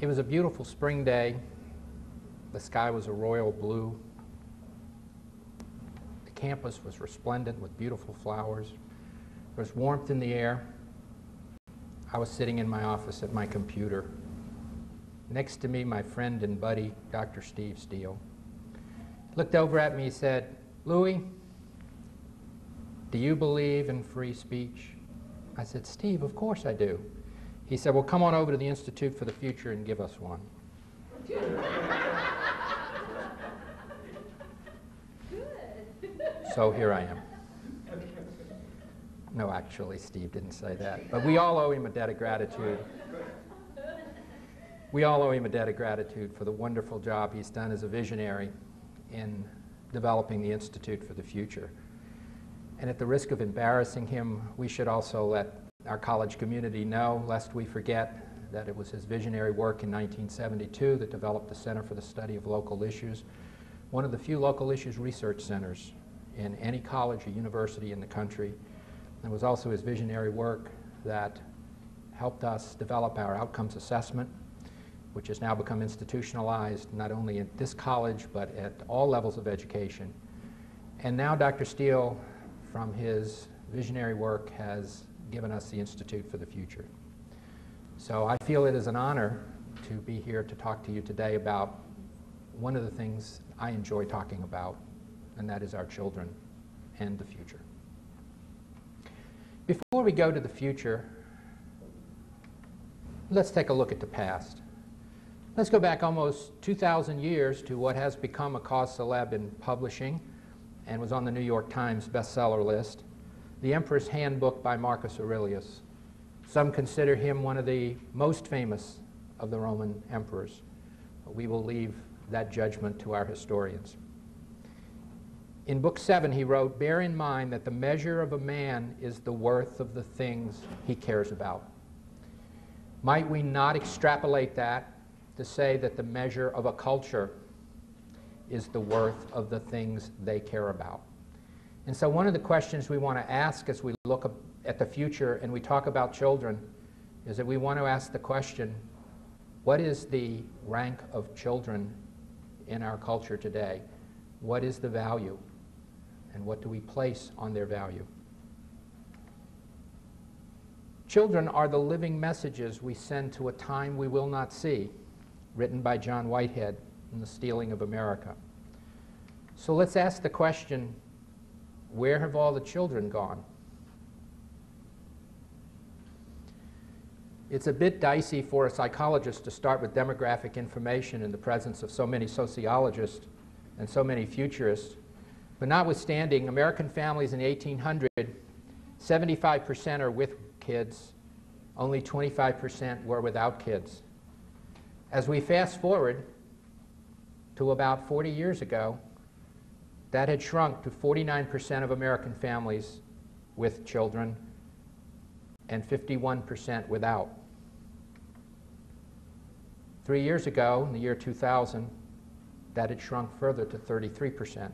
It was a beautiful spring day. The sky was a royal blue. The campus was resplendent with beautiful flowers. There was warmth in the air. I was sitting in my office at my computer. Next to me, my friend and buddy, Dr. Steve Steele. He looked over at me and said, "Louis, do you believe in free speech?" I said, "Steve, of course I do." He said, "Well, come on over to the Institute for the Future and give us one." So here I am. No, actually, Steve didn't say that. But we all owe him a debt of gratitude. We all owe him a debt of gratitude for the wonderful job he's done as a visionary in developing the Institute for the Future. And at the risk of embarrassing him, we should also let our college community know, lest we forget, that it was his visionary work in 1972 that developed the Center for the Study of Local Issues, one of the few local issues research centers in any college or university in the country. It was also his visionary work that helped us develop our outcomes assessment, which has now become institutionalized not only at this college but at all levels of education. And now Dr. Steele, from his visionary work, has given us the Institute for the Future. So I feel it is an honor to be here to talk to you today about one of the things I enjoy talking about, and that is our children and the future. Before we go to the future, let's take a look at the past. Let's go back almost 2,000 years to what has become a cause célèbre in publishing and was on the New York Times bestseller list, The Emperor's Handbook by Marcus Aurelius. Some consider him one of the most famous of the Roman emperors. We will leave that judgment to our historians. In Book 7, he wrote, "Bear in mind that the measure of a man is the worth of the things he cares about." Might we not extrapolate that to say that the measure of a culture is the worth of the things they care about? And so one of the questions we want to ask as we look at the future and we talk about children is that we want to ask the question, what is the rank of children in our culture today? What is the value? And what do we place on their value? Children are the living messages we send to a time we will not see, written by John Whitehead in The Stealing of America. So let's ask the question, where have all the children gone? It's a bit dicey for a psychologist to start with demographic information in the presence of so many sociologists and so many futurists. But notwithstanding, American families in the 1800s, 75% are with kids, only 25% were without kids. As we fast forward to about 40 years ago, that had shrunk to 49% of American families with children and 51% without. 3 years ago, in the year 2000, that had shrunk further to 33%.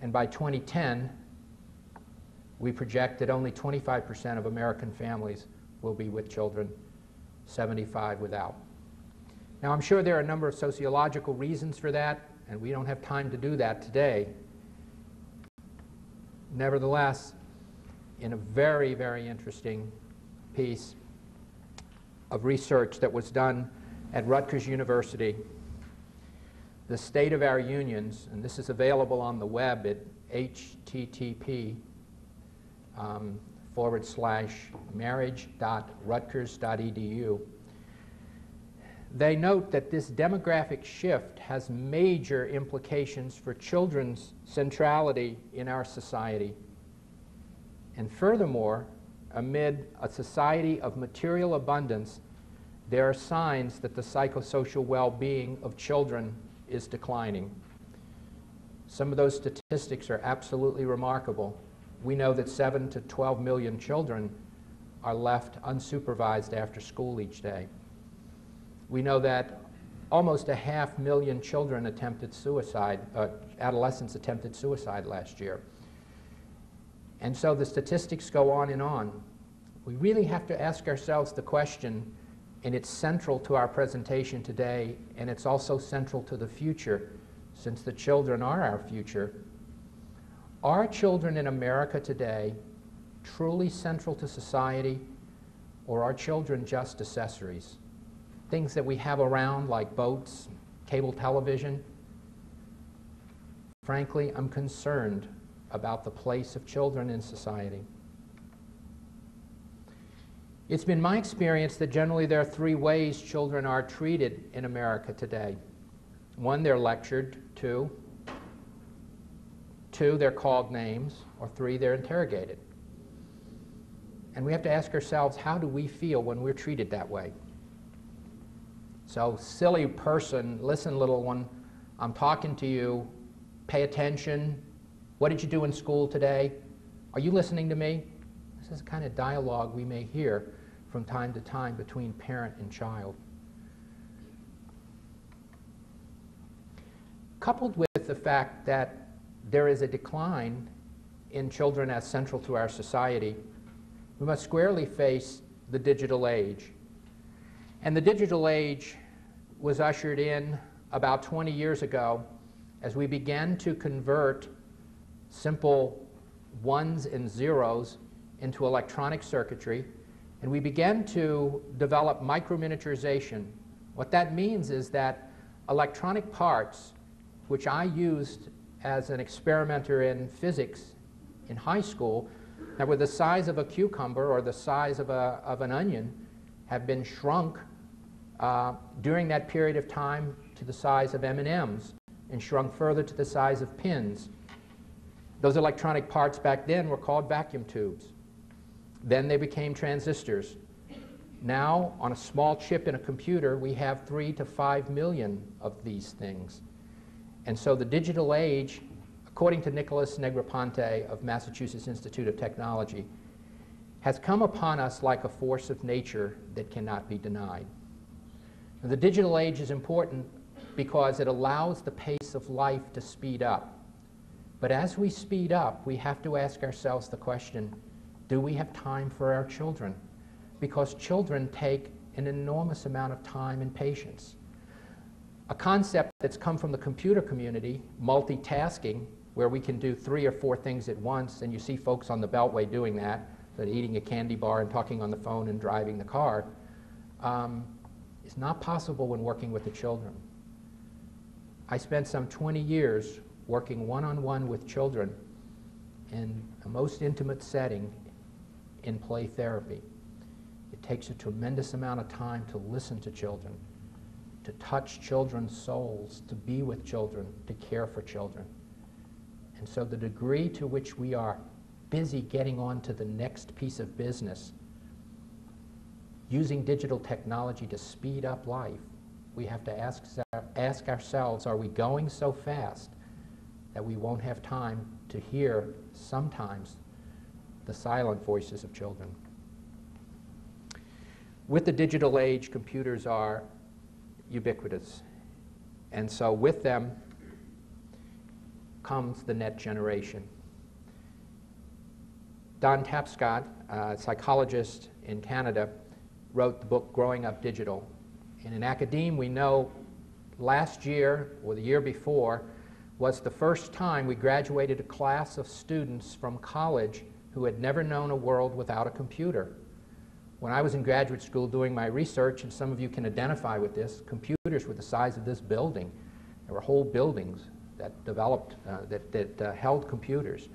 And by 2010, we project that only 25% of American families will be with children, 75% without. Now, I'm sure there are a number of sociological reasons for that, and we don't have time to do that today. Nevertheless, in a very, very interesting piece of research that was done at Rutgers University, The State of Our Unions, and this is available on the web at http://marriage.rutgers.edu. They note that this demographic shift has major implications for children's centrality in our society. And furthermore, amid a society of material abundance, there are signs that the psychosocial well-being of children is declining. Some of those statistics are absolutely remarkable. We know that 7 to 12 million children are left unsupervised after school each day. We know that almost 500,000 children attempted suicide, adolescents attempted suicide last year. And so the statistics go on and on. We really have to ask ourselves the question, and it's central to our presentation today, and it's also central to the future, since the children are our future. Are children in America today truly central to society, or are children just accessories? Things that we have around like boats, cable television. Frankly, I'm concerned about the place of children in society. It's been my experience that generally there are three ways children are treated in America today. One, they're lectured. Two, they're called names. Or three, they're interrogated. And we have to ask ourselves, how do we feel when we're treated that way? So, silly person, listen, little one, I'm talking to you, pay attention. What did you do in school today? Are you listening to me? This is the kind of dialogue we may hear from time to time between parent and child. Coupled with the fact that there is a decline in children as central to our society, we must squarely face the digital age. And the digital age was ushered in about 20 years ago as we began to convert simple ones and zeros into electronic circuitry, and we began to develop microminiaturization. What that means is that electronic parts, which I used as an experimenter in physics in high school, that were the size of a cucumber or the size of an onion, have been shrunk during that period of time to the size of M&Ms and shrunk further to the size of pins. Those electronic parts back then were called vacuum tubes. Then they became transistors. Now, on a small chip in a computer, we have 3 to 5 million of these things. And so the digital age, according to Nicholas Negroponte of Massachusetts Institute of Technology, has come upon us like a force of nature that cannot be denied. Now, the digital age is important because it allows the pace of life to speed up. But as we speed up, we have to ask ourselves the question, do we have time for our children? Because children take an enormous amount of time and patience. A concept that's come from the computer community, multitasking, where we can do 3 or 4 things at once, and you see folks on the Beltway doing that, eating a candy bar and talking on the phone and driving the car, is not possible when working with the children. I spent some 20 years working one-on-one with children in a most intimate setting in play therapy. It takes a tremendous amount of time to listen to children, to touch children's souls, to be with children, to care for children. And so the degree to which we are busy getting on to the next piece of business, using digital technology to speed up life, we have to ask ourselves, are we going so fast that we won't have time to hear sometimes the silent voices of children? With the digital age, computers are ubiquitous. And so with them comes the net generation. Don Tapscott, a psychologist in Canada, wrote the book Growing Up Digital. And in academe, we know last year or the year before was the first time we graduated a class of students from college who had never known a world without a computer. When I was in graduate school doing my research, and some of you can identify with this, computers were the size of this building. There were whole buildings that developed, that held computers.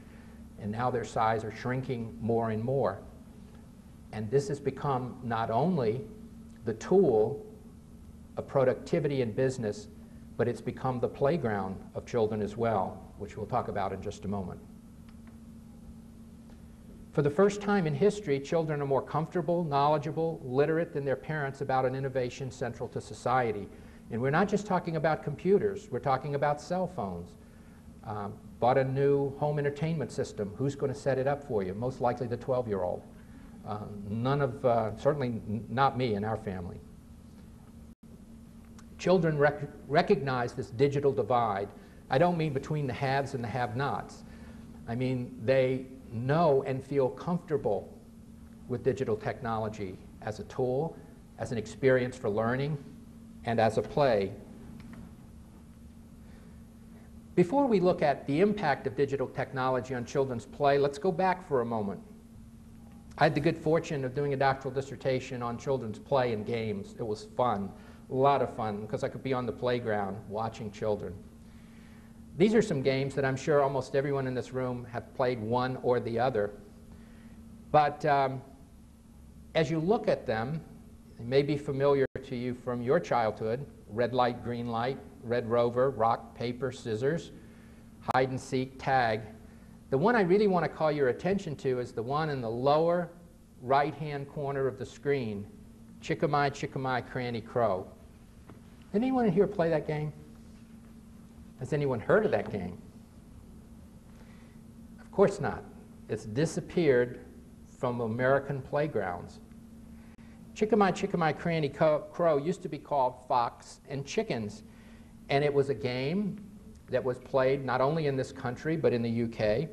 And now their size are shrinking more and more. And this has become not only the tool of productivity in business, but it's become the playground of children as well, which we'll talk about in just a moment. For the first time in history, children are more comfortable, knowledgeable, literate than their parents about an innovation central to society. And we're not just talking about computers, we're talking about cell phones. Bought a new home entertainment system. Who's going to set it up for you? Most likely the 12-year-old. Certainly not me in our family. Children recognize this digital divide. I don't mean between the haves and the have-nots. I mean they know and feel comfortable with digital technology as a tool, as an experience for learning, and as a play. Before we look at the impact of digital technology on children's play, let's go back for a moment. I had the good fortune of doing a doctoral dissertation on children's play and games. It was fun, a lot of fun, because I could be on the playground watching children. These are some games that I'm sure almost everyone in this room have played one or the other. But as you look at them, they may be familiar to you from your childhood: red light, green light, red rover, rock, paper, scissors, hide and seek, tag. The one I really want to call your attention to is the one in the lower right-hand corner of the screen, Chickamy, Chickamy, Cranny, Crow. Did anyone in here play that game? Has anyone heard of that game? Of course not. It's disappeared from American playgrounds. Chickamy, Chickamy, Cranny, Crow used to be called Fox and Chickens, and it was a game that was played not only in this country but in the UK,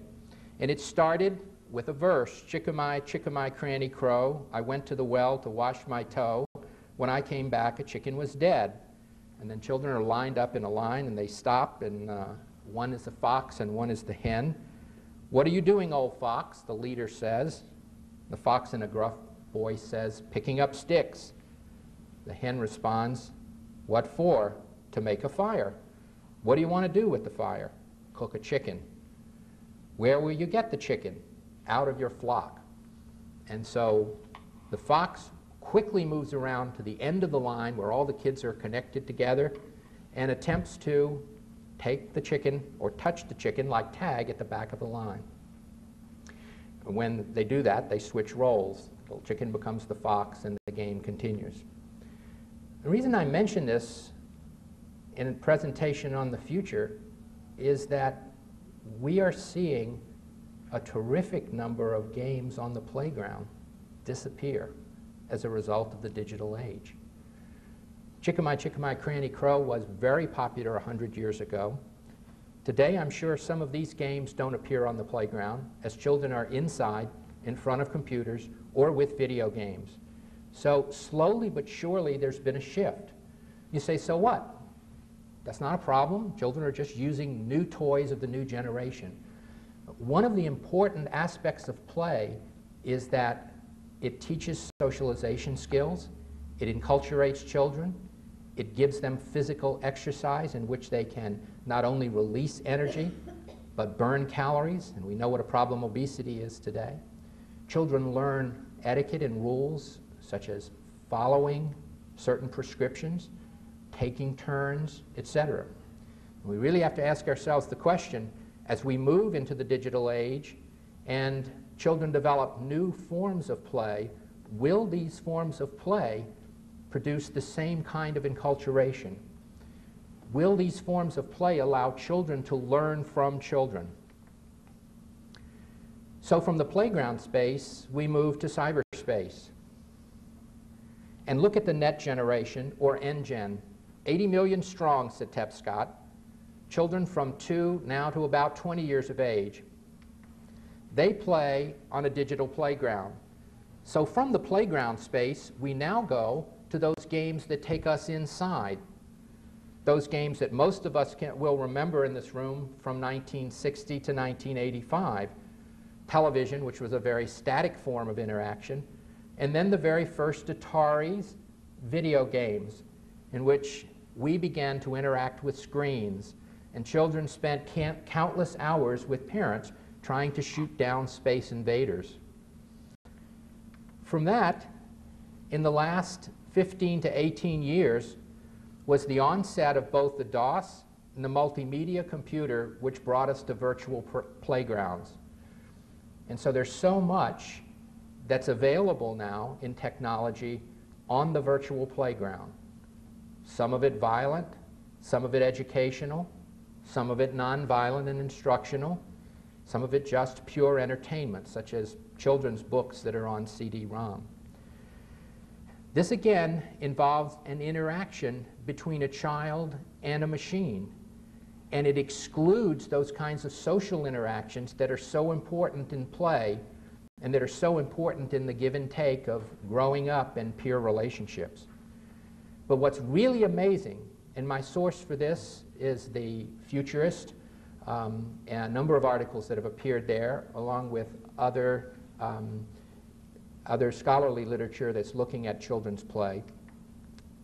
and it started with a verse: Chickamy, Chickamy, Cranny, Crow, I went to the well to wash my toe. When I came back, a chicken was dead. And then children are lined up in a line, and they stop, and one is the fox and one is the hen. What are you doing, old fox? The leader says. The fox in a gruff voice says, picking up sticks. The hen responds, what for? To make a fire. What do you want to do with the fire? Cook a chicken. Where will you get the chicken? Out of your flock. And so the fox quickly moves around to the end of the line where all the kids are connected together and attempts to take the chicken or touch the chicken like tag at the back of the line. When they do that, they switch roles. The chicken becomes the fox and the game continues. The reason I mention this in a presentation on the future is that we are seeing a terrific number of games on the playground disappear as a result of the digital age. Chickamy, Chickamy, Cranny, Crow was very popular 100 years ago. Today, I'm sure some of these games don't appear on the playground as children are inside, in front of computers, or with video games. So slowly but surely, there's been a shift. You say, so what? That's not a problem. Children are just using new toys of the new generation. One of the important aspects of play is that it teaches socialization skills, it enculturates children, it gives them physical exercise in which they can not only release energy, but burn calories, and we know what a problem obesity is today. Children learn etiquette and rules, such as following certain prescriptions, taking turns, etc. We really have to ask ourselves the question, as we move into the digital age and children develop new forms of play, will these forms of play produce the same kind of enculturation? Will these forms of play allow children to learn from children? So from the playground space, we move to cyberspace. And look at the net generation, or NGen. 80 million strong, said Tepscott. Children from 2 now to about 20 years of age. They play on a digital playground. So from the playground space, we now go to those games that take us inside. Those games that most of us will remember in this room from 1960 to 1985. Television, which was a very static form of interaction, and then the very first Ataris, video games, in which we began to interact with screens, and children spent countless hours with parents trying to shoot down space invaders. From that, in the last 15 to 18 years, was the onset of both the DOS and the multimedia computer, which brought us to virtual playgrounds. And so there's so much that's available now in technology on the virtual playground. Some of it violent, some of it educational, some of it nonviolent and instructional, some of it just pure entertainment, such as children's books that are on CD-ROM. This again involves an interaction between a child and a machine, and it excludes those kinds of social interactions that are so important in play and that are so important in the give and take of growing up and peer relationships. But what's really amazing, and my source for this is the Futurist, and a number of articles that have appeared there, along with other scholarly literature that's looking at children's play,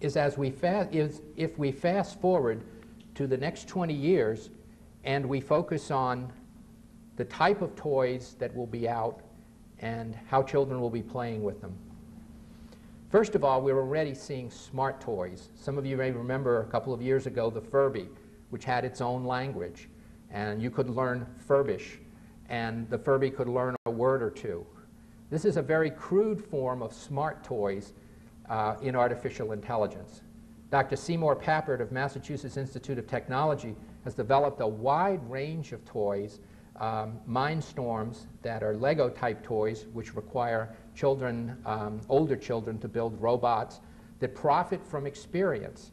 is if we fast forward to the next 20 years and we focus on the type of toys that will be out and how children will be playing with them. First of all, we're already seeing smart toys. Some of you may remember a couple of years ago the Furby, which had its own language, and you could learn Furbish, and the Furby could learn a word or two. This is a very crude form of smart toys in artificial intelligence. Dr. Seymour Papert of Massachusetts Institute of Technology has developed a wide range of toys, Mindstorms, that are Lego-type toys, which require children, older children, to build robots that profit from experience.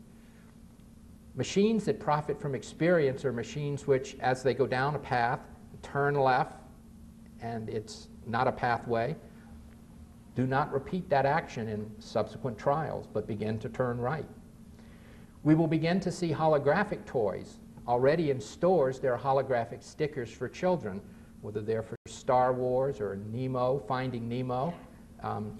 Machines that profit from experience are machines which, as they go down a path, turn left, and it's not a pathway, do not repeat that action in subsequent trials, but begin to turn right. We will begin to see holographic toys. Already in stores, there are holographic stickers for children, whether they're for Star Wars or Nemo, Finding Nemo.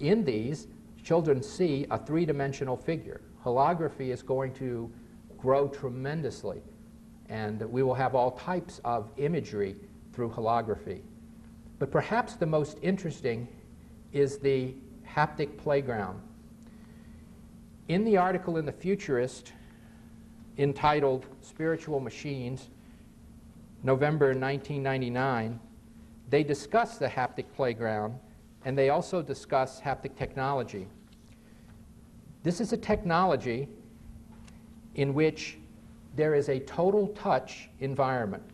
In these, children see a three-dimensional figure. Holography is going to grow tremendously, and we will have all types of imagery through holography. But perhaps the most interesting is the haptic playground. In the article in the Futurist entitled Spiritual Machines, November 1999, they discuss the haptic playground, and they also discuss haptic technology. This is a technology in which there is a total touch environment.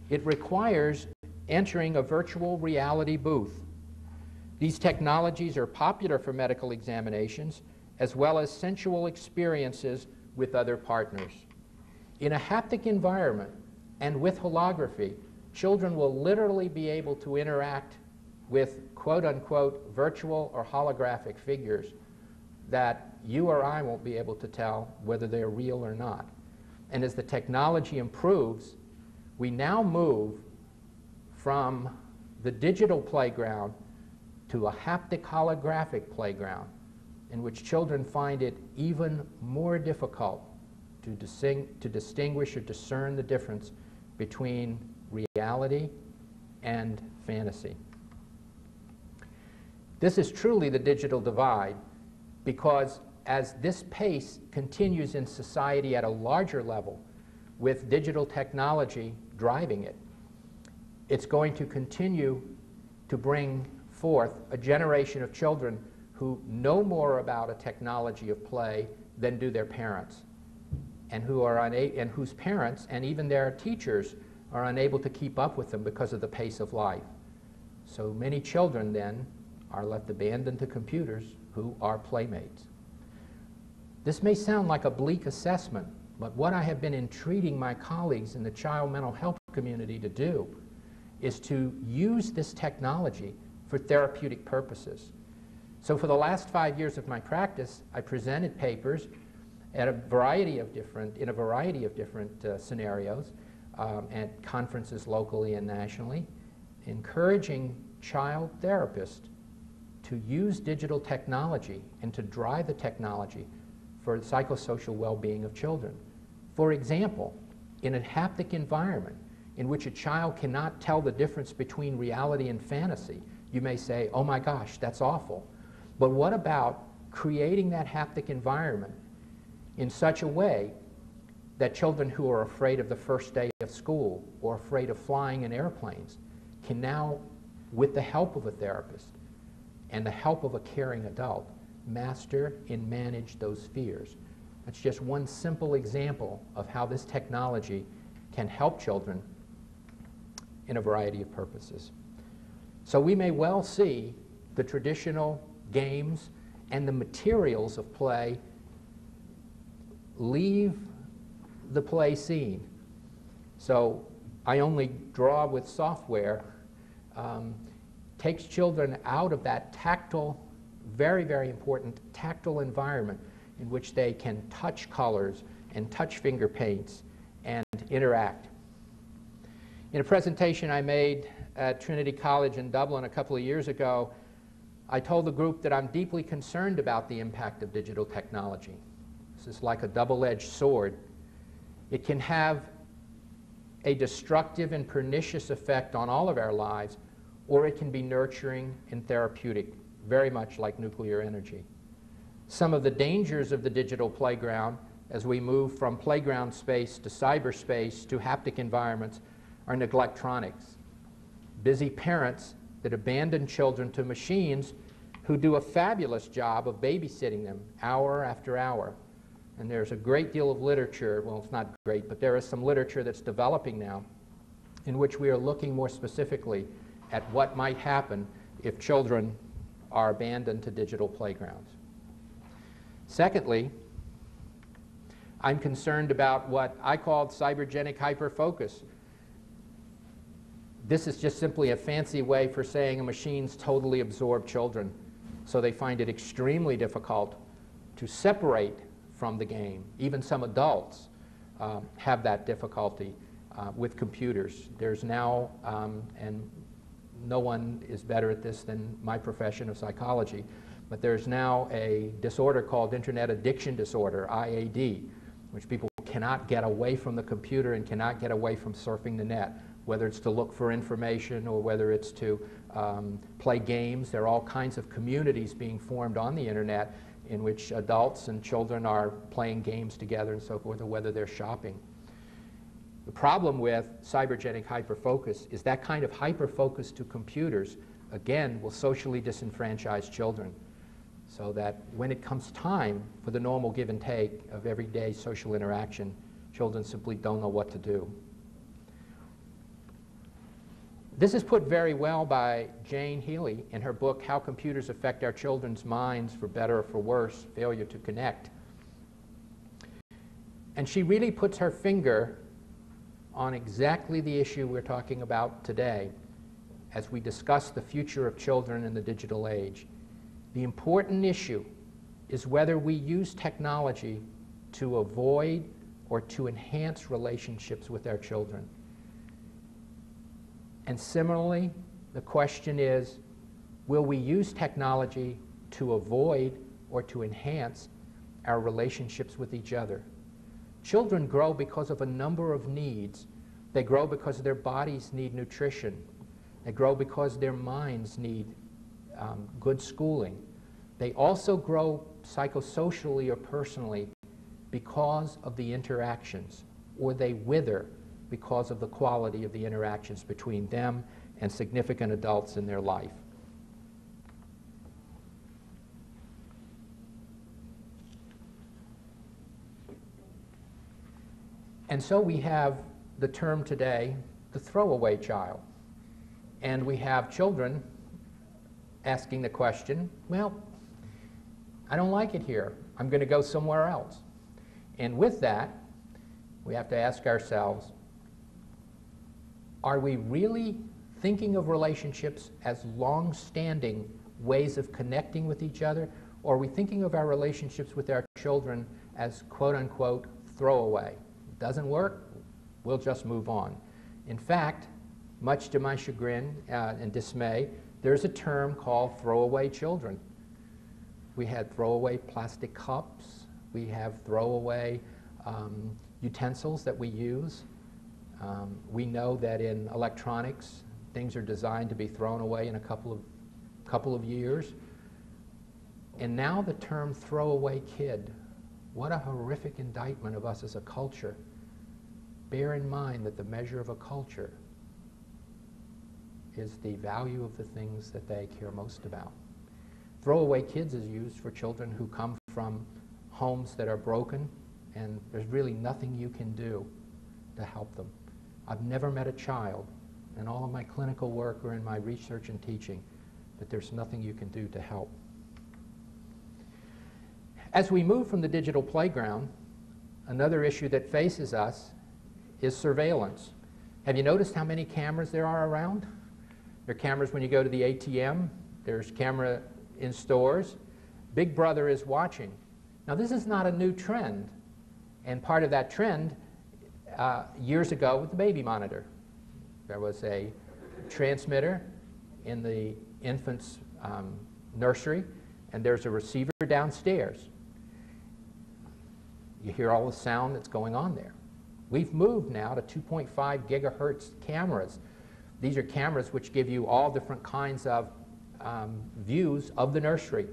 It requires entering a virtual reality booth. These technologies are popular for medical examinations as well as sensual experiences with other partners. In a haptic environment and with holography, children will literally be able to interact with quote-unquote virtual or holographic figures that you or I won't be able to tell whether they're real or not. And as the technology improves, we now move from the digital playground to a haptic holographic playground, in which children find it even more difficult to distinguish or discern the difference between reality and fantasy. This is truly the digital divide, because as this pace continues in society at a larger level, with digital technology driving it, it's going to continue to bring forth a generation of children who know more about a technology of play than do their parents, and whose parents and even their teachers are unable to keep up with them because of the pace of life. So many children then are left abandoned to computers who are playmates. This may sound like a bleak assessment, but what I have been entreating my colleagues in the child mental health community to do is to use this technology for therapeutic purposes. So for the last 5 years of my practice, I presented papers at in a variety of different scenarios at conferences locally and nationally, encouraging child therapists to use digital technology and to drive the technology for the psychosocial well-being of children. For example, in a haptic environment in which a child cannot tell the difference between reality and fantasy, you may say, oh my gosh, that's awful. But what about creating that haptic environment in such a way that children who are afraid of the first day of school or afraid of flying in airplanes can now, with the help of a therapist and the help of a caring adult, master and manage those fears? That's just one simple example of how this technology can help children in a variety of purposes. So we may well see the traditional games and the materials of play leave the play scene. So I only draw with software. takes children out of that tactile, very, very important tactile environment in which they can touch colors and touch finger paints and interact. In a presentation I made at Trinity College in Dublin a couple of years ago, I told the group that I'm deeply concerned about the impact of digital technology. This is like a double-edged sword. It can have a destructive and pernicious effect on all of our lives, or it can be nurturing and therapeutic, very much like nuclear energy. Some of the dangers of the digital playground as we move from playground space to cyberspace to haptic environments are neglectronics. Busy parents that abandon children to machines who do a fabulous job of babysitting them hour after hour. And there's a great deal of literature, well, it's not great, but there is some literature that's developing now in which we are looking more specifically at what might happen if children are abandoned to digital playgrounds. Secondly, I'm concerned about what I called cybergenic hyperfocus. This is just simply a fancy way for saying machines totally absorb children, so they find it extremely difficult to separate from the game. Even some adults have that difficulty with computers. There's now, and no one is better at this than my profession of psychology, but there's now a disorder called Internet Addiction Disorder, IAD, which people cannot get away from the computer and cannot get away from surfing the net, whether it's to look for information or whether it's to play games. There are all kinds of communities being formed on the internet in which adults and children are playing games together and so forth, or whether they're shopping. The problem with cybergenic hyperfocus is that kind of hyperfocus to computers, again, will socially disenfranchise children, so that when it comes time for the normal give and take of everyday social interaction, children simply don't know what to do. This is put very well by Jane Healy in her book, How Computers Affect Our Children's Minds for Better or for Worse, Failure to Connect. And she really puts her finger on exactly the issue we're talking about today as we discuss the future of children in the digital age. The important issue is whether we use technology to avoid or to enhance relationships with our children. And similarly, the question is, will we use technology to avoid or to enhance our relationships with each other? Children grow because of a number of needs. They grow because their bodies need nutrition. They grow because their minds need good schooling. They also grow psychosocially or personally because of the interactions, or they wither because of the quality of the interactions between them and significant adults in their life. And so we have the term today, the throwaway child. And we have children asking the question, well, I don't like it here. I'm going to go somewhere else. And with that, we have to ask ourselves, are we really thinking of relationships as long-standing ways of connecting with each other, or are we thinking of our relationships with our children as quote-unquote throwaway? It doesn't work, we'll just move on. In fact, much to my chagrin and dismay, there's a term called throwaway children. We had throwaway plastic cups, we have throwaway utensils that we use. We know that in electronics, things are designed to be thrown away in a couple of years. And now the term throwaway kid, what a horrific indictment of us as a culture. Bear in mind that the measure of a culture is the value of the things that they care most about. Throwaway kids is used for children who come from homes that are broken, and there's really nothing you can do to help them. I've never met a child in all of my clinical work or in my research and teaching that there's nothing you can do to help. As we move from the digital playground, another issue that faces us is surveillance. Have you noticed how many cameras there are around? There are cameras when you go to the ATM. There's camera in stores. Big Brother is watching. Now, this is not a new trend. And part of that trend, years ago, with the baby monitor. There was a transmitter in the infant's nursery, and there's a receiver downstairs. You hear all the sound that's going on there. We've moved now to 2.5 gigahertz cameras. These are cameras which give you all different kinds of views of the nursery,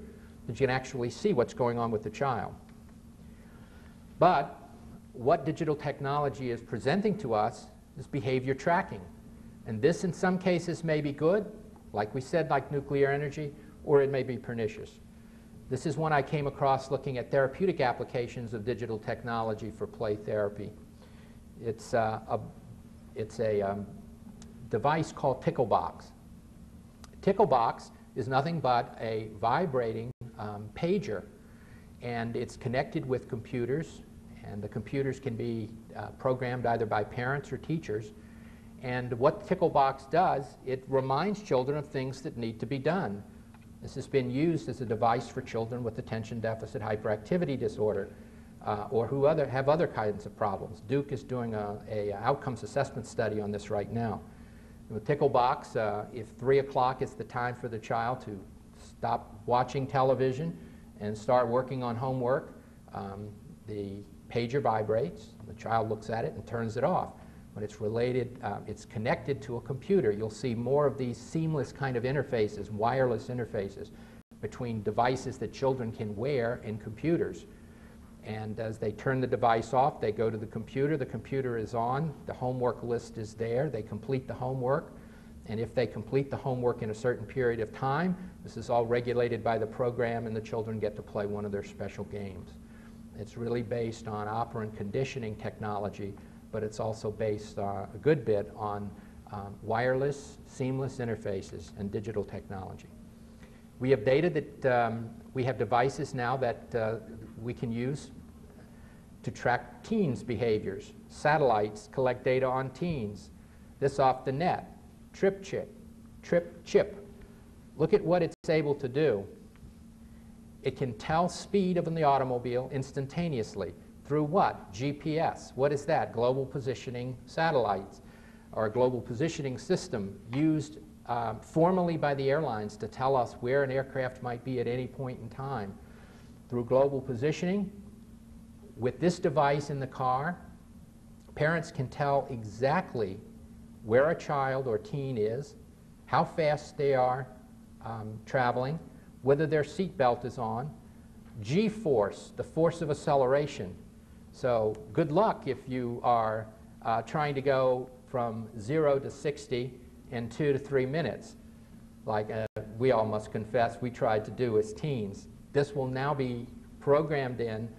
that you can actually see what's going on with the child. But what digital technology is presenting to us is behavior tracking. And this, in some cases, may be good, like we said, like nuclear energy, or it may be pernicious. This is one I came across looking at therapeutic applications of digital technology for play therapy. It's a device called TickleBox. TickleBox is nothing but a vibrating pager, and it's connected with computers, and the computers can be programmed either by parents or teachers. And what TickleBox does, it reminds children of things that need to be done. This has been used as a device for children with attention deficit hyperactivity disorder or who have other kinds of problems. Duke is doing a outcomes assessment study on this right now. With TickleBox, if 3 o'clock is the time for the child to stop watching television and start working on homework, the pager vibrates, the child looks at it and turns it off. When it's related, it's connected to a computer. You'll see more of these seamless kind of interfaces, wireless interfaces between devices that children can wear and computers. And as they turn the device off, they go to the computer is on, the homework list is there, they complete the homework, and if they complete the homework in a certain period of time, this is all regulated by the program, and the children get to play one of their special games. It's really based on operant conditioning technology, but it's also based a good bit on wireless, seamless interfaces and digital technology. We have data that we have devices now that we can use to track teens' behaviors. Satellites collect data on teens. This off the net. Trip chip. Look at what it's able to do. It can tell speed of the automobile instantaneously. Through what? GPS. What is that? Global positioning satellites, or a global positioning system used formally by the airlines to tell us where an aircraft might be at any point in time. Through global positioning, with this device in the car, parents can tell exactly where a child or teen is, how fast they are traveling, whether their seatbelt is on, G-force, the force of acceleration. So good luck if you are trying to go from 0 to 60 in 2 to 3 minutes, like we all must confess we tried to do as teens. This will now be programmed in,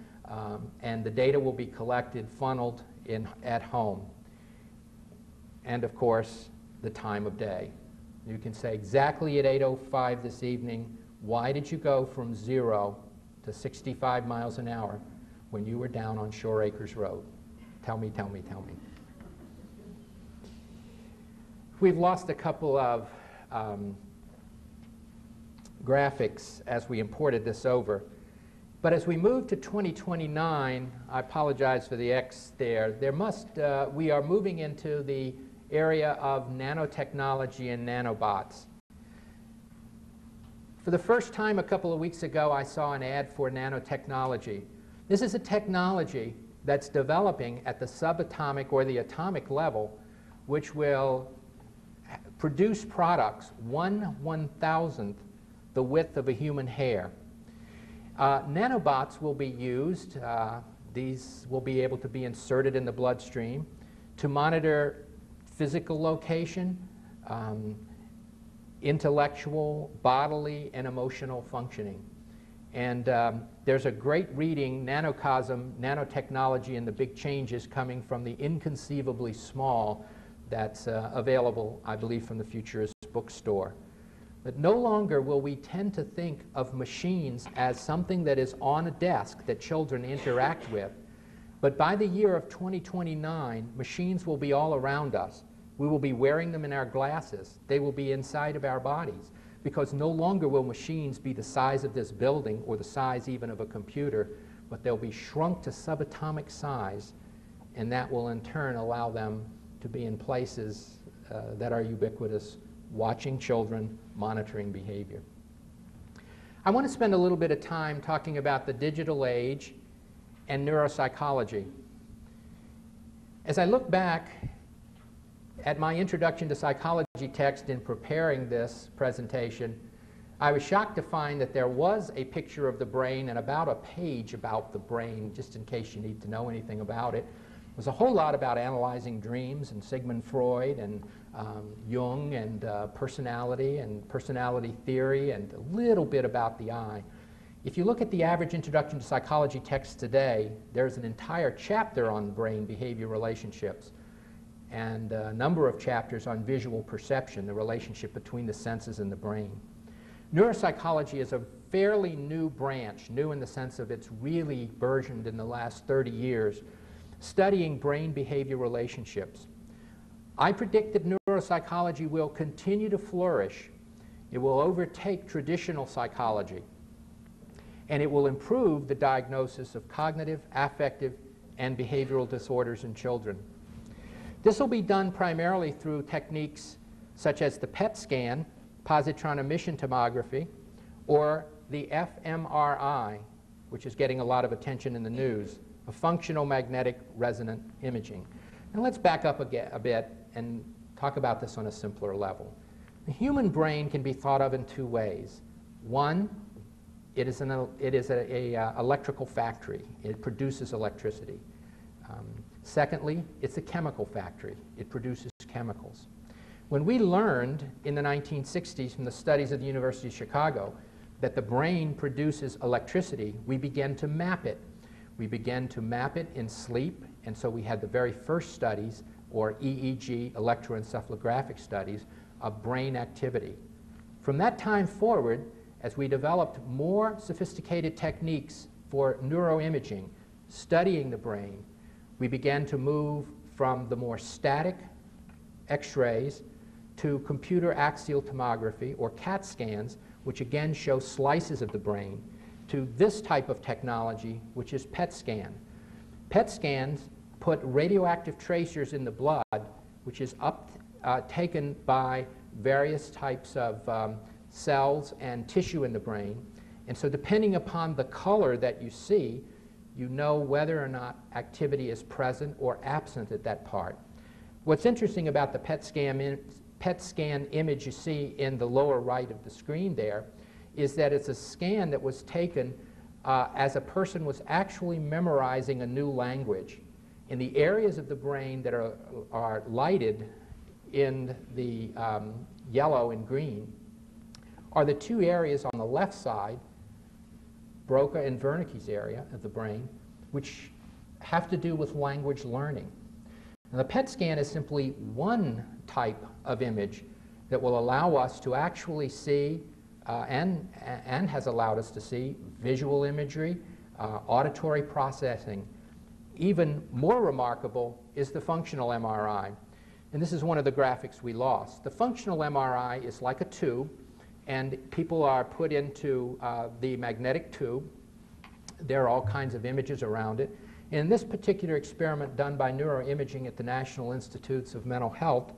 and the data will be collected, funneled in at home. And of course, the time of day. You can say exactly at 8:05 this evening, why did you go from 0 to 65 miles an hour when you were down on Shore Acres Road? Tell me, tell me, tell me. We've lost a couple of graphics as we imported this over. But as we move to 2029, I apologize for the X there, we are moving into the area of nanotechnology and nanobots. For the first time a couple of weeks ago, I saw an ad for nanotechnology. This is a technology that's developing at the subatomic or the atomic level, which will produce products 1/1000th the width of a human hair. Nanobots will be used, these will be able to be inserted in the bloodstream to monitor physical location, intellectual, bodily, and emotional functioning. And there's a great reading, Nanocosm, Nanotechnology and the Big Changes Coming from the Inconceivably Small, that's available, I believe, from the Futurist bookstore. But no longer will we tend to think of machines as something that is on a desk that children interact with. But by the year of 2029, machines will be all around us. We will be wearing them in our glasses. They will be inside of our bodies, because no longer will machines be the size of this building or the size even of a computer, but they'll be shrunk to subatomic size, and that will in turn allow them to be in places that are ubiquitous, watching children, monitoring behavior. I want to spend a little bit of time talking about the digital age and neuropsychology. As I look back at my Introduction to Psychology text in preparing this presentation, I was shocked to find that there was a picture of the brain and about a page about the brain, just in case you need to know anything about it. There's a whole lot about analyzing dreams and Sigmund Freud and Jung and personality theory, and a little bit about the eye. If you look at the average Introduction to Psychology text today, there's an entire chapter on brain behavior relationships and a number of chapters on visual perception, the relationship between the senses and the brain. Neuropsychology is a fairly new branch, new in the sense of it's really burgeoned in the last 30 years, studying brain behavior relationships. I predict that neuropsychology will continue to flourish. It will overtake traditional psychology, and it will improve the diagnosis of cognitive, affective, and behavioral disorders in children. This will be done primarily through techniques such as the PET scan, positron emission tomography, or the fMRI, which is getting a lot of attention in the news, a functional magnetic resonant imaging. And let's back up a bit and talk about this on a simpler level. The human brain can be thought of in two ways. One, it is an electrical factory. It produces electricity. Secondly, it's a chemical factory. It produces chemicals. When we learned in the 1960s from the studies of the University of Chicago that the brain produces electricity, we began to map it. We began to map it in sleep, and so we had the very first studies, or EEG, electroencephalographic studies, of brain activity. From that time forward, as we developed more sophisticated techniques for neuroimaging, studying the brain, we began to move from the more static X-rays to computer axial tomography, or CAT scans, which again show slices of the brain, to this type of technology, which is PET scan. PET scans put radioactive tracers in the blood, which is taken by various types of cells and tissue in the brain. And so depending upon the color that you see, you know whether or not activity is present or absent at that part. What's interesting about the PET scan image you see in the lower right of the screen there is that it's a scan that was taken as a person was actually memorizing a new language. In the areas of the brain that are lighted in the yellow and green are the two areas on the left side, Broca and Wernicke's area of the brain, which have to do with language learning. Now, the PET scan is simply one type of image that will allow us to actually see and has allowed us to see visual imagery, auditory processing. Even more remarkable is the functional MRI. And this is one of the graphics we lost. The functional MRI is like a tube, and people are put into the magnetic tube. There are all kinds of images around it. In this particular experiment done by neuroimaging at the National Institutes of Mental Health,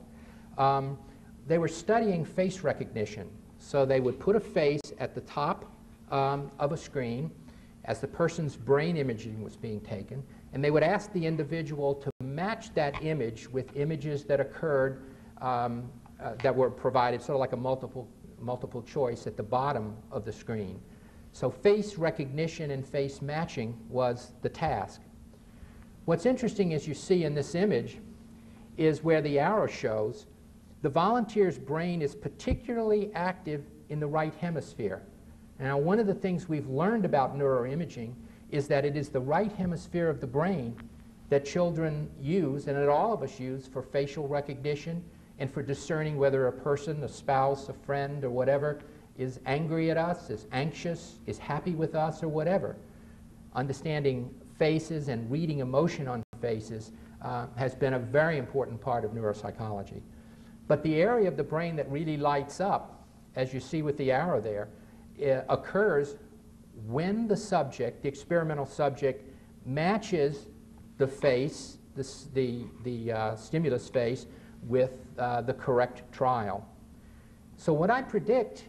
they were studying face recognition. So they would put a face at the top of a screen as the person's brain imaging was being taken, and they would ask the individual to match that image with images that occurred that were provided, sort of like a multiple choice at the bottom of the screen. So face recognition and face matching was the task. What's interesting, as you see in this image, is where the arrow shows the volunteer's brain is particularly active in the right hemisphere. Now, one of the things we've learned about neuroimaging is that it is the right hemisphere of the brain that children use, and that all of us use, for facial recognition and for discerning whether a person, a spouse, a friend, or whatever, is angry at us, is anxious, is happy with us, or whatever. Understanding faces and reading emotion on faces has been a very important part of neuropsychology. But the area of the brain that really lights up, as you see with the arrow there, occurs when the subject, the experimental subject, matches the face, the stimulus face, with the correct trial. So what I predict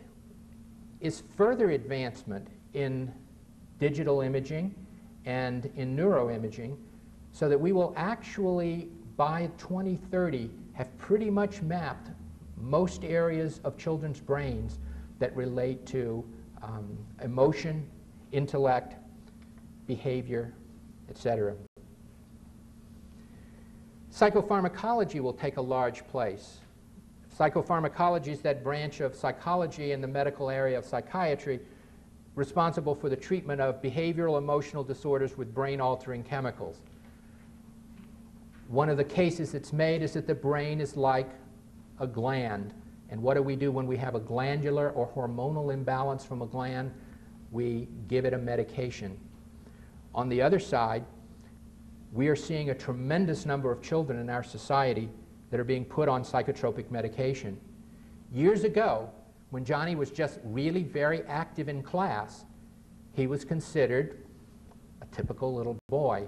is further advancement in digital imaging and in neuroimaging, so that we will actually, by 2030, have pretty much mapped most areas of children's brains that relate to emotion, intellect, behavior, etc. Psychopharmacology will take a large place. Psychopharmacology is that branch of psychology in the medical area of psychiatry responsible for the treatment of behavioral emotional disorders with brain-altering chemicals. One of the cases it's made is that the brain is like a gland. And what do we do when we have a glandular or hormonal imbalance from a gland? We give it a medication. On the other side, we are seeing a tremendous number of children in our society that are being put on psychotropic medication. Years ago, when Johnny was just really very active in class, he was considered a typical little boy.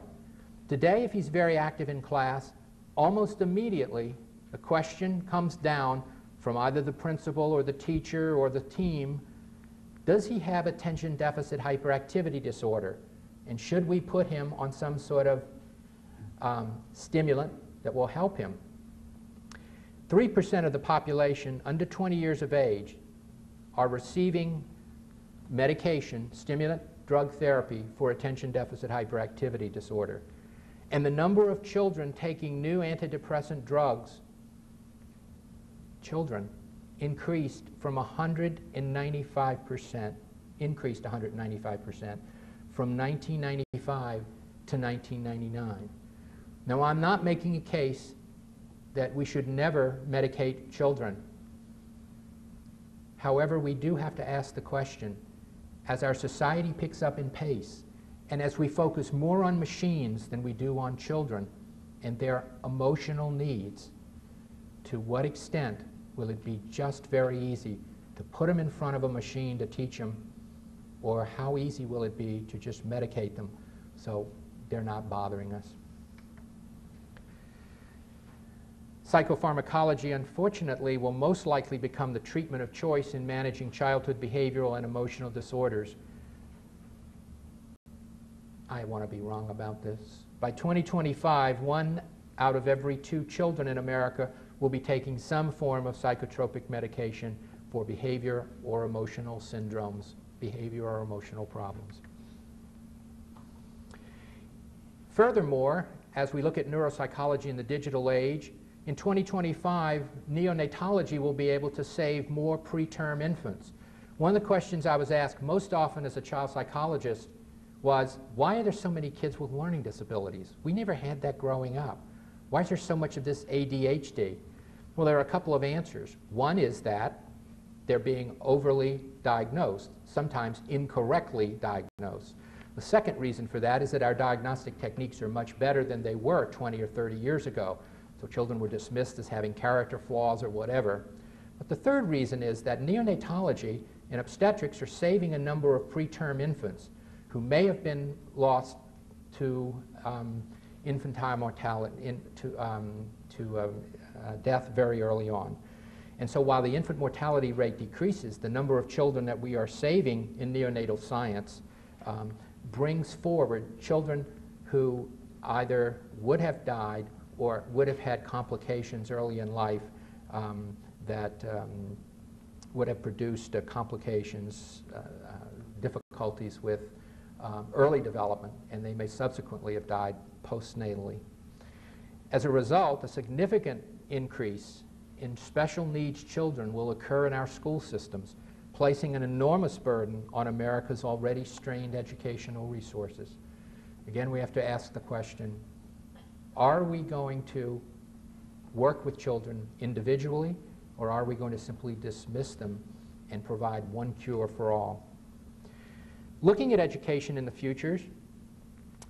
Today, if he's very active in class, almost immediately a question comes down from either the principal or the teacher or the team: does he have attention deficit hyperactivity disorder? And should we put him on some sort of stimulant that will help him? 3% of the population under 20 years of age are receiving medication, stimulant drug therapy, for attention deficit hyperactivity disorder. And the number of children taking new antidepressant drugs, children, increased from 195%, increased 195% from 1995 to 1999. Now, I'm not making a case that we should never medicate children. However, we do have to ask the question, as our society picks up in pace, and as we focus more on machines than we do on children and their emotional needs, to what extent will it be just very easy to put them in front of a machine to teach them, or how easy will it be to just medicate them so they're not bothering us? Psychopharmacology, unfortunately, will most likely become the treatment of choice in managing childhood behavioral and emotional disorders. I want to be wrong about this. By 2025, 1 out of every 2 children in America will be taking some form of psychotropic medication for behavior or emotional syndromes, behavior or emotional problems. Furthermore, as we look at neuropsychology in the digital age, in 2025, neonatology will be able to save more preterm infants. One of the questions I was asked most often as a child psychologist was, why are there so many kids with learning disabilities? We never had that growing up. Why is there so much of this ADHD? Well, there are a couple of answers. One is that they're being overly diagnosed, sometimes incorrectly diagnosed. The second reason for that is that our diagnostic techniques are much better than they were 20 or 30 years ago. So children were dismissed as having character flaws or whatever. But the third reason is that neonatology and obstetrics are saving a number of preterm infants who may have been lost to infantile mortality, to death very early on. And so while the infant mortality rate decreases, the number of children that we are saving in neonatal science brings forward children who either would have died or would have had complications early in life that would have produced complications, difficulties with early development, and they may subsequently have died postnatally. As a result, a significant increase in special needs children will occur in our school systems, placing an enormous burden on America's already strained educational resources. Again, we have to ask the question, are we going to work with children individually, or are we going to simply dismiss them and provide one cure for all? Looking at education in the future,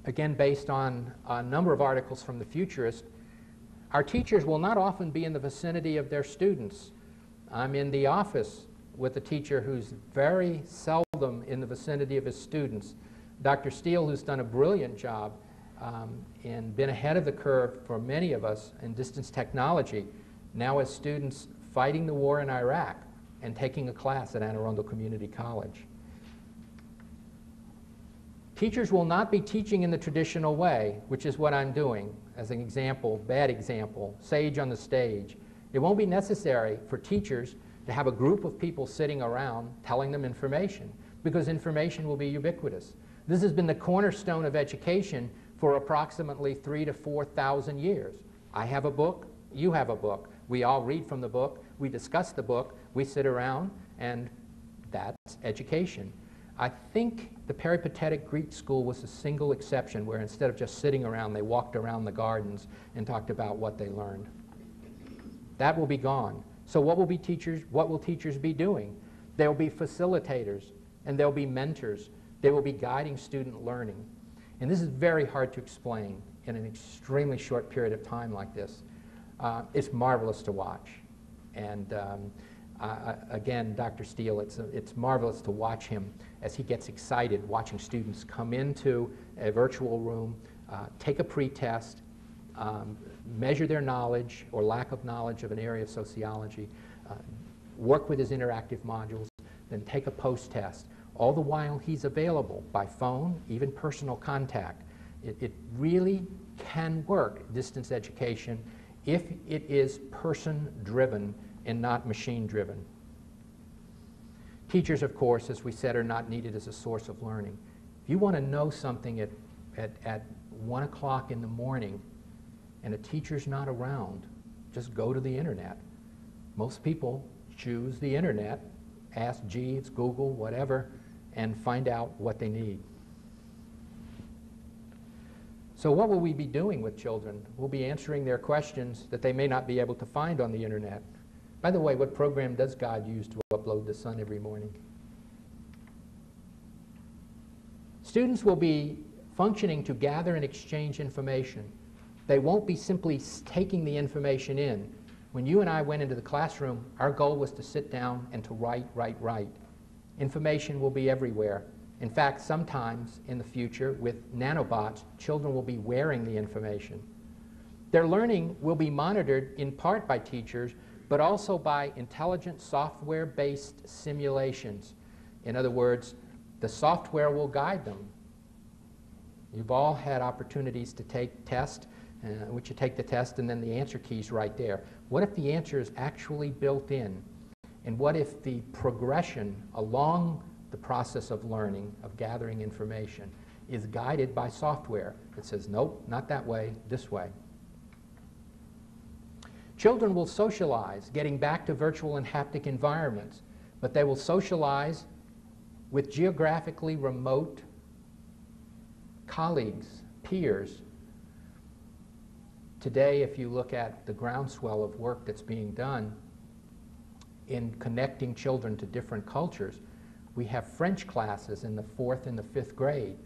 again based on a number of articles from the Futurist, our teachers will not often be in the vicinity of their students. I'm in the office with a teacher who's very seldom in the vicinity of his students. Dr. Steele, who's done a brilliant job and been ahead of the curve for many of us in distance technology, now has students fighting the war in Iraq and taking a class at Arundel Community College. Teachers will not be teaching in the traditional way, which is what I'm doing. As an example, bad example, sage on the stage. It won't be necessary for teachers to have a group of people sitting around telling them information, because information will be ubiquitous. This has been the cornerstone of education for approximately 3,000 to 4,000 years. I have a book, you have a book. We all read from the book, we discuss the book, we sit around, and that's education. I think the peripatetic Greek school was a single exception where instead of just sitting around, they walked around the gardens and talked about what they learned. That will be gone. So what will teachers be doing? They'll be facilitators, and they'll be mentors. They will be guiding student learning. And this is very hard to explain in an extremely short period of time like this. It's marvelous to watch. And again, Dr. Steele, it's marvelous to watch him as he gets excited watching students come into a virtual room, take a pretest, measure their knowledge or lack of knowledge of an area of sociology, work with his interactive modules, then take a post-test. All the while he's available by phone, even personal contact. It really can work, distance education, if it is person-driven and not machine-driven. Teachers, of course, as we said, are not needed as a source of learning. If you want to know something at 1 o'clock in the morning and a teacher's not around, just go to the internet. Most people choose the internet, ask Jeeves, Google, whatever, and find out what they need. So what will we be doing with children? We'll be answering their questions that they may not be able to find on the internet. By the way, what program does God use to upload the sun every morning? Students will be functioning to gather and exchange information. They won't be simply taking the information in. When you and I went into the classroom, our goal was to sit down and to write. Information will be everywhere. In fact, sometimes in the future, with nanobots, children will be wearing the information. Their learning will be monitored in part by teachers, but also by intelligent software-based simulations. In other words, the software will guide them. You've all had opportunities to take tests, which you take the test and then the answer key's right there. What if the answer is actually built in? And what if the progression along the process of learning, of gathering information, is guided by software that says, nope, not that way, this way? Children will socialize, getting back to virtual and haptic environments, but they will socialize with geographically remote colleagues, peers. Today, if you look at the groundswell of work that's being done in connecting children to different cultures, we have French classes in the 4th and the 5th grade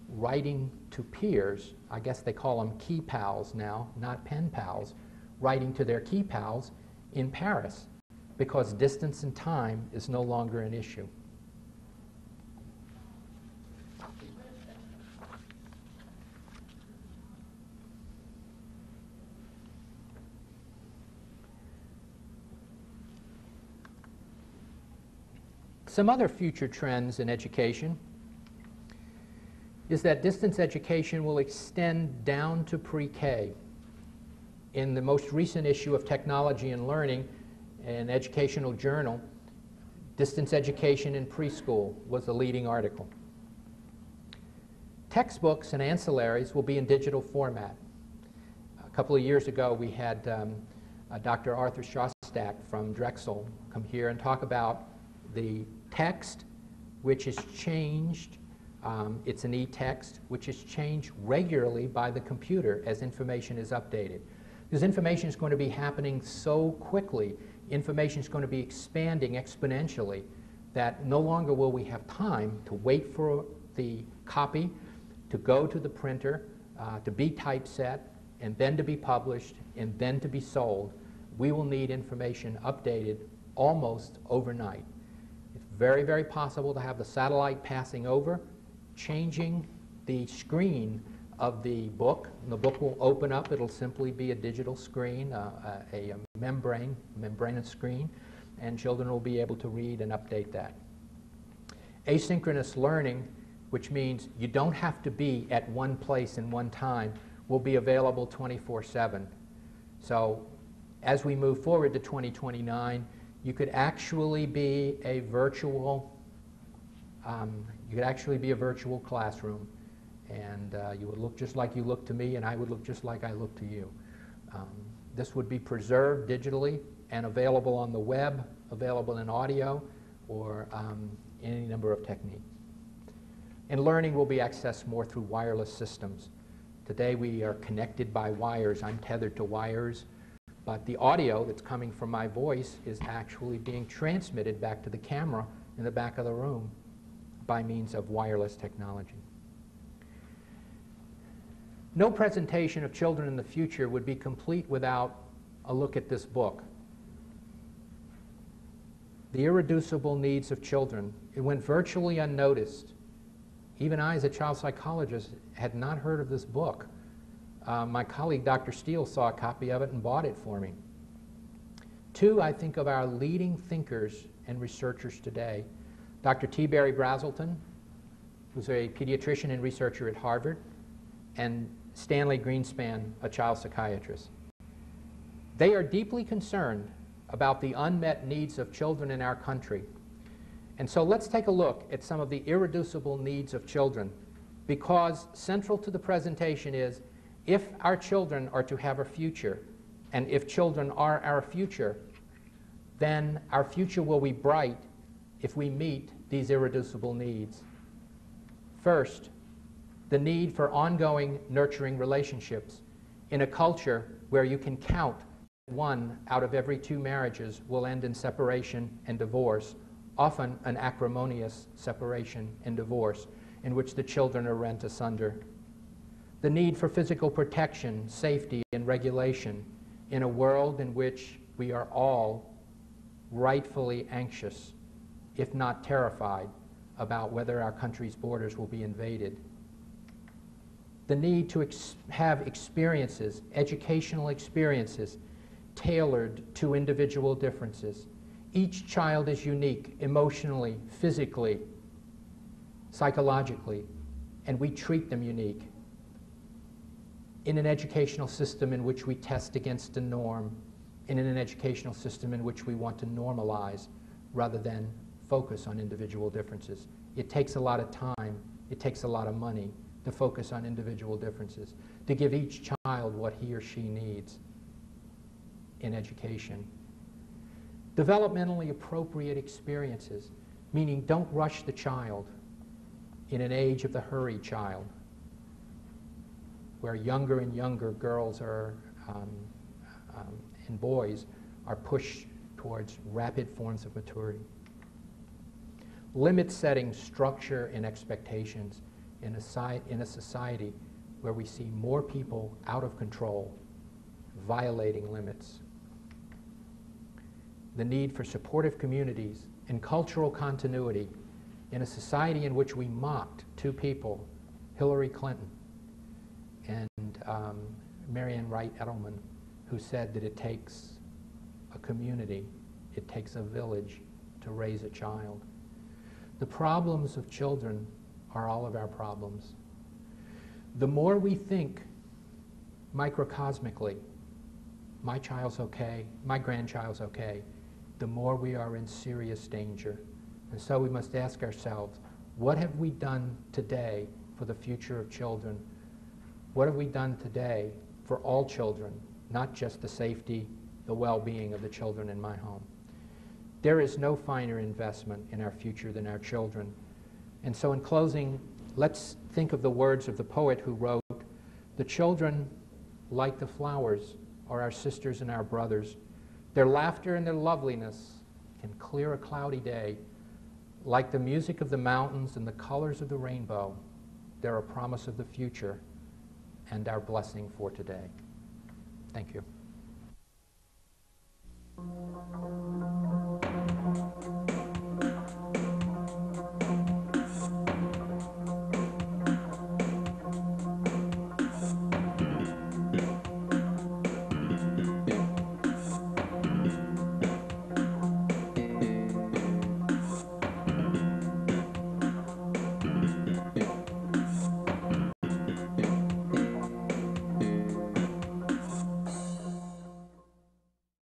writing to peers. I guess they call them key pals now, not pen pals, writing to their key pals in Paris because distance and time is no longer an issue. Some other future trends in education is that distance education will extend down to pre-K. In the most recent issue of Technology and Learning, an educational journal, Distance Education in Preschool was the leading article. Textbooks and ancillaries will be in digital format. A couple of years ago, we had Dr. Arthur Shostak from Drexel come here and talk about the text, which is changed. It's an e-text, which is changed regularly by the computer as information is updated. Because information is going to be happening so quickly, information is going to be expanding exponentially, that no longer will we have time to wait for the copy, to go to the printer, to be typeset, and then to be published, and then to be sold, we will need information updated almost overnight. It's very, very possible to have the satellite passing over, changing the screen of the book, and the book will open up. It'll simply be a digital screen, a membranous screen, and children will be able to read and update that. Asynchronous learning, which means you don't have to be at one place in one time, will be available 24/7. So as we move forward to 2029, you could actually be a virtual classroom, and you would look just like you look to me, and I would look just like I look to you. This would be preserved digitally and available on the web, available in audio, or any number of techniques. And learning will be accessed more through wireless systems. Today we are connected by wires. I'm tethered to wires, but the audio that's coming from my voice is actually being transmitted back to the camera in the back of the room by means of wireless technology. No presentation of children in the future would be complete without a look at this book. The Irreducible Needs of Children. It went virtually unnoticed. Even I, as a child psychologist, had not heard of this book. My colleague, Dr. Steele, saw a copy of it and bought it for me. Two, I think, of our leading thinkers and researchers today. Dr. T. Barry Brazelton, who's a pediatrician and researcher at Harvard, and Stanley Greenspan, a child psychiatrist. They are deeply concerned about the unmet needs of children in our country. And so let's take a look at some of the irreducible needs of children, because central to the presentation is, if our children are to have a future, and if children are our future, then our future will be bright if we meet these irreducible needs. First, the need for ongoing nurturing relationships. In a culture where you can count 1 out of every 2 marriages will end in separation and divorce, often an acrimonious separation and divorce, in which the children are rent asunder. The need for physical protection, safety, and regulation in a world in which we are all rightfully anxious, if not terrified, about whether our country's borders will be invaded. The need to have experiences, educational experiences, tailored to individual differences. Each child is unique, emotionally, physically, psychologically, and we treat them unique. In an educational system in which we test against a norm, and in an educational system in which we want to normalize rather than focus on individual differences. It takes a lot of time, it takes a lot of money to focus on individual differences, to give each child what he or she needs in education. Developmentally appropriate experiences, meaning don't rush the child in an age of the hurry child, where younger and younger girls are, and boys are pushed towards rapid forms of maturity. Limit setting structure and expectations in a society where we see more people out of control, violating limits. The need for supportive communities and cultural continuity in a society in which we mocked 2 people, Hillary Clinton and Marianne Wright Edelman, who said that it takes a community, it takes a village to raise a child. The problems of children are all of our problems. The more we think microcosmically, my child's okay, my grandchild's okay, the more we are in serious danger. And so we must ask ourselves, what have we done today for the future of children? What have we done today for all children, not just the safety, the well-being of the children in my home? There is no finer investment in our future than our children. And so in closing, let's think of the words of the poet who wrote, "The children, like the flowers, are our sisters and our brothers. Their laughter and their loveliness can clear a cloudy day. Like the music of the mountains and the colors of the rainbow, They're a promise of the future and our blessing for today. Thank you.